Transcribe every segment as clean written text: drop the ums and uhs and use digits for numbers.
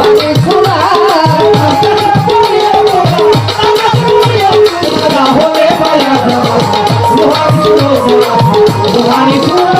Rouhani সুরা হলে বায়া রুহানি সুরা রুহানি সুরা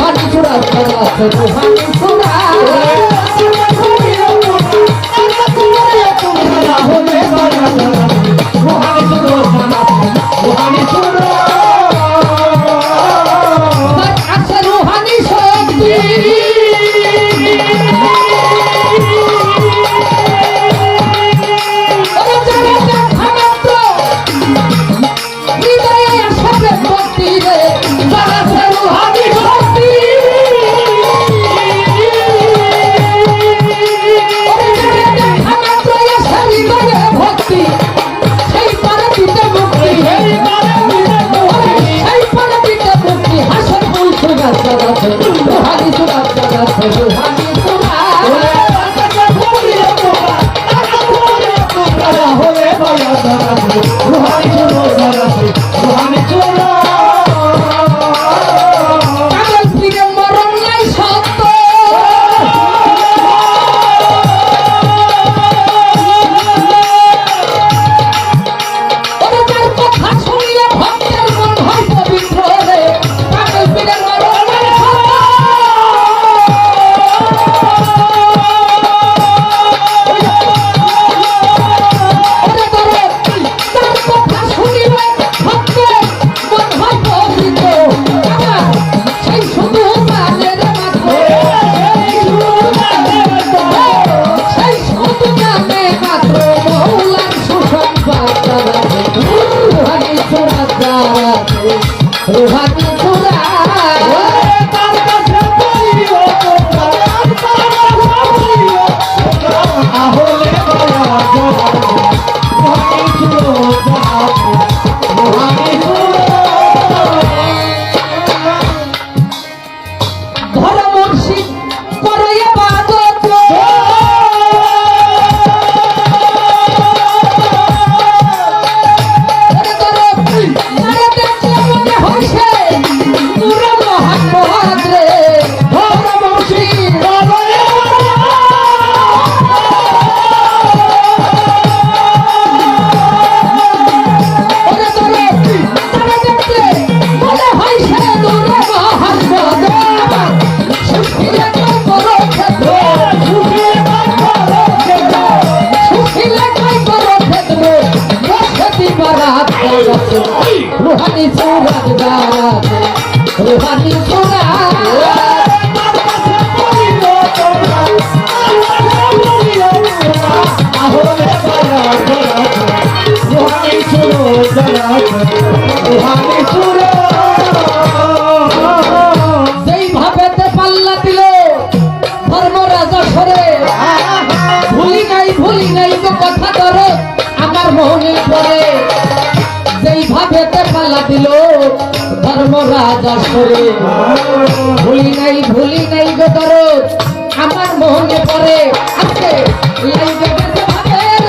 রুহানি সুরা হলে রুহানি সুরা আছে রুহানি শক্তি রুহানি সুরা রুহানি সুরা হলে বায়া রুহানি সুরা রুহানি সুরা কাজল ফিরে মরণ নাই সত্য ওদের কথা শুনলে ভক্তের মন হয় পবিত্র রে কাজল ফিরে মরণ নাই রুহানি সুরা আহলে ধর মুর্শিদ করে ইবাদত রুহানি সুরা রুহানি সুরা যেইভাবে পাল্লা দিল ধর্মরাজা সরে ভুলি নাই কথা ধরো আমার মনে পড়ে যেইভাবে পাল্লা দিল ধর্মরাজা সরে ভুলি নাই গো ধরো আমার মনে পড়ে আজকে লাইভে গেছে ভাবের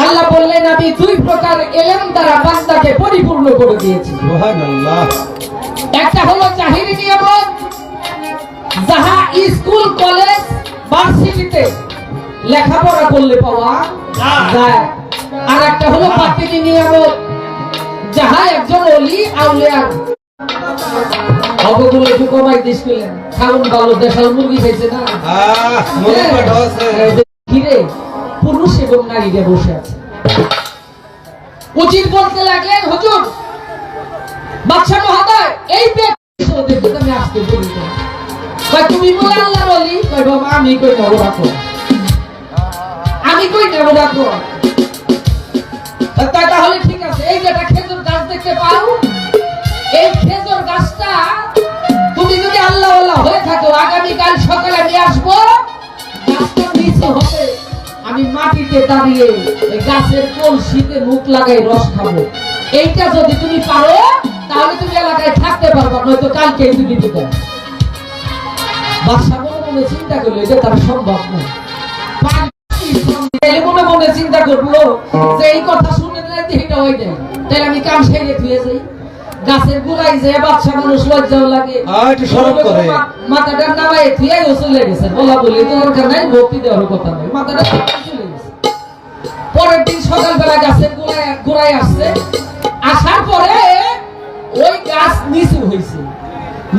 আল্লাহ বললেন আমি দুই প্রকার ইলম দ্বারা বান্দাকে পরিপূর্ণ করে দিয়েছি সুবহানাল্লাহ একটা হলো জাহিরি নিয়ামত যাহা স্কুল কলেজ ভার্সিটিতে লেখাপড়া করলে পাওয়া যায় আর একটা হলো বাতিনি নিয়ামত যাহা একজন ওলি আউলিয়া অগগুলো একটু কমাই দিস কইলেন খাউন ভালো দেশাল মুরগি খাইছে না ঘিরে পুরুষ এবং নারীরা বসে আছে উচিত বলতে লাগলেন হুজুর বাদশা মহোদয় এই ব্যক্তি আমি আসতে বলি কই তুমি বলে আল্লাহর ওলি কই বাবা আমি কই নবরাত আমি কই দেবো রাখবো। তাহলে ঠিক আছে, এই যেটা খেজুর গাছ দেখতে পাও, এই খেজুর গাছটা তুমি যদি আল্লাহ আল্লাহ হয়ে থাকো, আগামীকাল সকালে আমি আসবো, গাছটা নিচে হবে, আমি মাটিতে দাঁড়িয়ে এই গাছের কলসিতে মুখ লাগাই রস খাবো। এইটা যদি তুমি পারো তাহলে তুমি এলাকায় থাকতে পারবা, নয়তো কালকে তুমি দিতে। বাদশা মনে মনে চিন্তা করলো এটা তার সম্ভব না। মনে মনে চিন্তা করলো যে এই কথা শুনে এটা হয়ে যায়, তাহলে আমি কাম সেরে ধুয়ে যাই। গাছের গোড়ায় যে বাচ্চা মানুষ লজ্জাও লাগে, মাথাটা নামাই ধুয়ে চলে গেছে, বলা বলি দরকার নাই, ভক্তি দেওয়ার কথা নাই, মাথাটা চলে গেছে। পরের দিন সকালবেলা গাছের গোড়ায় আসছে, আসার পরে ওই গাছ নিচু হয়েছে,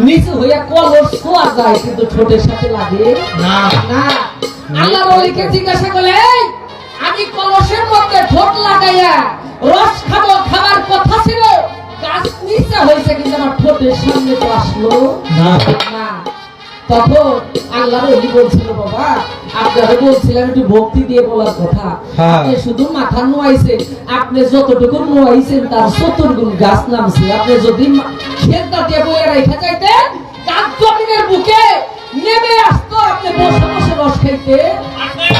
নিচু হইয়া কলস ছোঁয়া যায় কিন্তু ঠোঁটের সাথে লাগে না। আল্লাহ ওলিকে জিজ্ঞাসা করলে, আমি কলসের মধ্যে ঠোঁট লাগাইয়া রস খাবো, খাবার কথা ছিল, গাছ নিচে হয়েছে কিন্তু আমার ঠোঁটের সামনে তো আসলো না। তখন আল্লাহ ওলি বলছিল, বাবা আপনারা বলছিলেন একটু ভক্তি দিয়ে বলার কথা, আপনি শুধু মাথা নোয়াইছেন, আপনি যতটুকু নোয়াইছেন তার 70 গুণ গাছ নামছে। আপনি যদি খেলটা দিয়ে বয়ে রেখে যাইতেন, গাছ জমিনের বুকে নেমে আসতো, আপনি বসে বসে রস খাইতে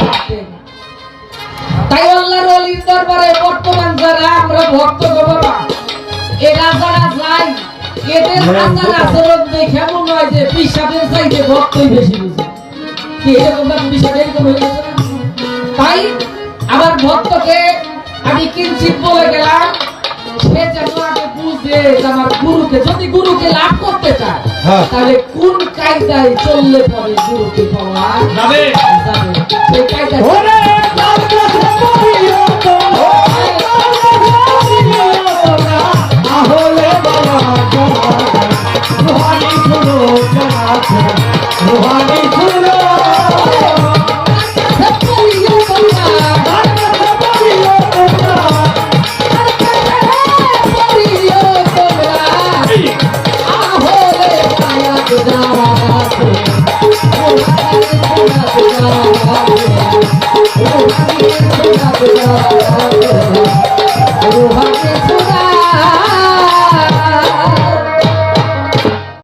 পারতেন। তাই আল্লাহর ওলির দরবারে বর্তমান যারা আমরা ভক্ত বাবা, এরা যারা যাই, এদের আচার আচরণ দেখে মনে হয় যে পিসাবের চাইতে ভক্তই বেশি বুঝে। কি এরকম পিসাব এরকম হয়ে গেছে না? তাই আমার ভক্তকে আমি কিঞ্চিত বলে গেলাম, সে যেন আগে বুঝে যে আমার গুরুকে, যদি গুরুকে লাভ করতে চায় তাহলে কোন কায়দায় চললে পরে গুরুকে পাওয়া যাবে, সেই কায়দায় Oh,